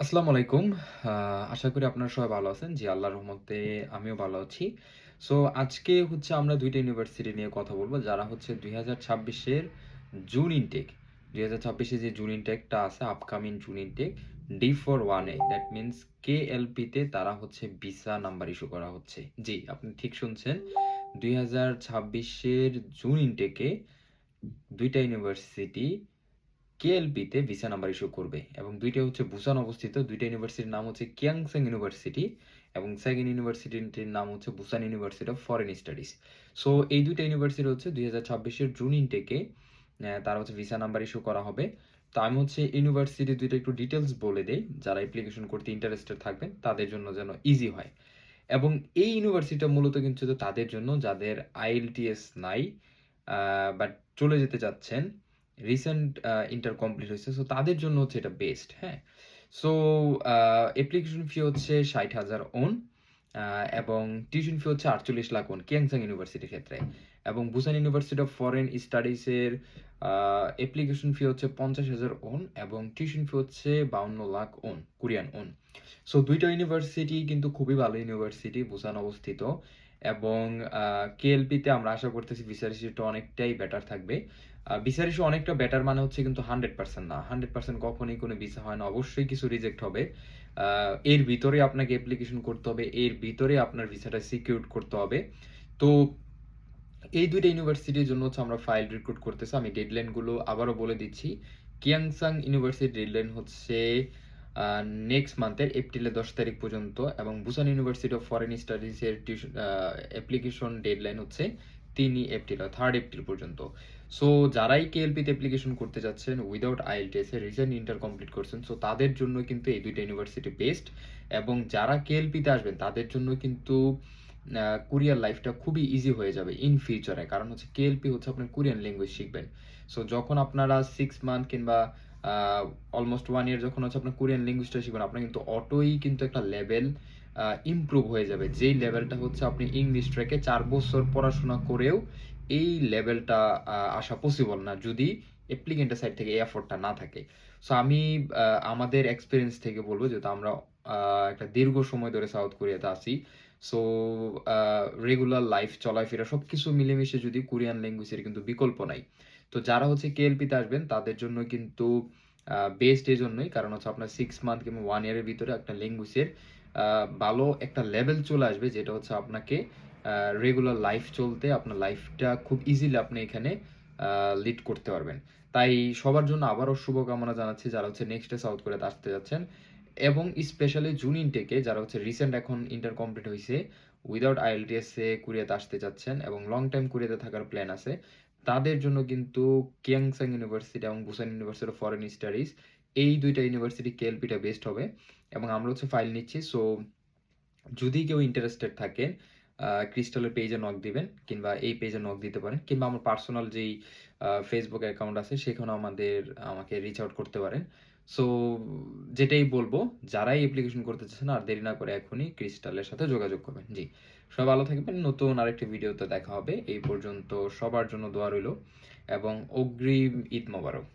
আসসালামু আলাইকুম। আশা করি আপনারা সবাই ভালো আছেন। জি, আল্লাহর রহমতে আমিও ভালো আছি। সো আজকে আমরা ২ টা ইউনিভার্সিটি নিয়ে কথা বলব, যারা ২০২৬ এর জুন ইনটেক। ২০২৬ এ যে জুন ইনটেকটা আছে, upcoming June intake D41A, that means KLP তে তারা ভিসা নাম্বার ইস্যু করা হচ্ছে। জি, আপনি ঠিক শুনছেন। ২০২৬ এর জুন ইনটেকে ২ টা ইউনিভার্সিটি কেএলপিতে ভিসা নাম্বার ইস্যু করবে এবং ২ টা বুসান অবস্থিত। ২ টা ইউনিভার্সিটির নাম কিয়াংসাং ইউনিভার্সিটি এবং সেকেন্ড ইউনিভার্সিটির নাম Busan University of Foreign studies. So এই ২ টা ইউনিভার্সিটি ২০২৬ এর জুন ইনটেকে তারা ভিসা নাম্বার ইস্যু করা হবে। তো আমি ইউনিভার্সিটি ২ টা একটু ডিটেইলস বলে দেই, যারা অ্যাপ্লিকেশন করতে ইন্টারেস্টেড থাকবেন তাদের জন্য যেন ইজি হয়। এবং এই ইউনিভার্সিটিটা মূলত কিন্তু তাদের জন্য যাদের আইএলটিএস নাই, বাট চলে যেতে চাচ্ছেন। রিসেন্ট ইন্টার কমপ্লিট হইছে। সো তাদের জন্য এটা বেস্ট, হ্যাঁ? সো অ্যাপ্লিকেশন ফি ৬০,০০০ ওন, এবং tuition fee ৪৮ lakh won Gyeongsang ইউনিভার্সিটির ক্ষেত্রে। এবং Busan University of Foreign Studies এর অ্যাপ্লিকেশন ফি ৫০,০০০ ওন এবং tuition fee ৫২ lakh won, Korean won. So ২ টা ইউনিভার্সিটি কিন্তু খুবই ভালো ইউনিভার্সিটি, বুসান অবস্থিত। এবং কেএলপিতে আমরা আশা করতেছি ভিসা রেশিওটা অনেকটাই বেটার থাকবে। ভিসা রেশিও অনেকটা বেটার মানে কিন্তু 100% না। 100% কখনোই কোনো ভিসা হয় না। অবশ্যই কিছু রিজেক্ট হবে। এর ভিতরে আপনাকে অ্যাপ্লিকেশন করতে হবে। এর ভিতরে আপনার ভিসাটা সিকিউরড করতে হবে। তো এই ২ টা ইউনিভার্সিটির জন্য আমরা ফাইল রিক্রুট করতেছি। আমি ডেডলাইন গুলো আবারও বলে দিচ্ছি। কিয়াংসাং ইউনিভার্সিটির ডেডলাইন আ নেক্সট মান্থের এপ্রিলের ১০ তারিখ পর্যন্ত এবং Busan University of Foreign Studies এর অ্যাপ্লিকেশন ডেডলাইন ৩ এপ্রিল, ৩ এপ্রিল পর্যন্ত। সো যারাই কেএলপিতে অ্যাপ্লিকেশন করতে যাচ্ছেন উইথআউট আইএলটিএস এর রিসেন্ট ইন্টার কমপ্লিট করছেন, সো তাদের জন্য কিন্তু এই ২ টা ইউনিভার্সিটি বেস্ট। এবং যারা কেএলপিতে আসবেন তাদের জন্য কিন্তু কোরিয়ার লাইফটা খুবই ইজি হয়ে যাবে ইন ফিউচারে। কারণ কেএলপি আপনার কোরিয়ান ল্যাঙ্গুয়েজ শিখবেন। সো যখন আপনারা 6 মান্থ কিংবা আ অলমোস্ট 1 ইয়ার যখন আপনার কোরিয়ান ল্যাঙ্গুয়েজটা শিখবেন, আপনার কিন্তু অটোই একটা লেভেল ইমপ্রুভ হয়ে যাবে। যেই লেভেলটা আপনি ইংলিশ ট্র্যাকে ৪ বছর পড়াশোনা করেও এই লেভেলটা আসা পসিবল না, যদি অ্যাপ্লিকেন্টের সাইড থেকে এই এফোর্টটা না থাকে। সো আমি আমাদের এক্সপেরিয়েন্স থেকে বলব, যেহেতু আমরা একটা দীর্ঘ সময় ধরে সাউথ কোরিয়াতে আছি। সো আ রেগুলার লাইফ চলাফেরা সবকিছু মিলেমিশে যদি কোরিয়ান ল্যাঙ্গুয়েজের কিন্তু বিকল্প নাই। তো যারা কেএলপিতে আসবেন তাদের জন্য কিন্তু বেস্ট এজন্যই, কারণ আপনার 6 মান্থ কিংবা 1 ইয়ারের ভিতরে একটা ল্যাঙ্গুয়েজের ভালো একটা লেভেল চলে আসবে, যেটা আপনাকে রেগুলার লাইফ চলতে আপনার লাইফটা খুব ইজিলি আপনি এখানে লিড করতে পারবেন। তাই সবার জন্য আবারও শুভকামনা জানাচ্ছি, যারা নেক্সট ডে সাউথ কোরিয়াতে আসতে যাচ্ছেন। এবং স্পেশালি জুন ইনটেকে যারা রিসেন্ট এখন ইন্টার কমপ্লিট হইছে, উইথআউট আইএলটিএস এ কোরিয়াতে আসতে যাচ্ছেন এবং লং টাইম কোরিয়াতে থাকার প্ল্যান আছে, তাদের জন্য কিন্তু কিয়াংসাং ইউনিভার্সিটি এবং Busan University of Foreign studies, এই ২ টা ইউনিভার্সিটি কেএলপিটা বেস্ট হবে। এবং আমরা ফাইল নিচ্ছি। সো যদি কেউ ইন্টারেস্টেড থাকেন, ক্রিস্টালের পেজে নক দিবেন কিংবা এই পেজে নক দিতে পারেন, কিংবা আমার পার্সোনাল যেই ফেসবুক অ্যাকাউন্ট আছে সেখানেও আমাকে রিচ আউট করতে পারেন। সো যেটাই বলবো, যারাই অ্যাপ্লিকেশন করতে চাচ্ছেন আর দেরি না করে এখনই ক্রিস্টালের সাথে যোগাযোগ করবেন। জি, সবাই ভালো থাকবেন। নতুন আরেকটি ভিডিওতে দেখা হবে। এই পর্যন্ত সবার জন্য দোয়া রইল এবং অগ্রিম ঈদ মোবারক।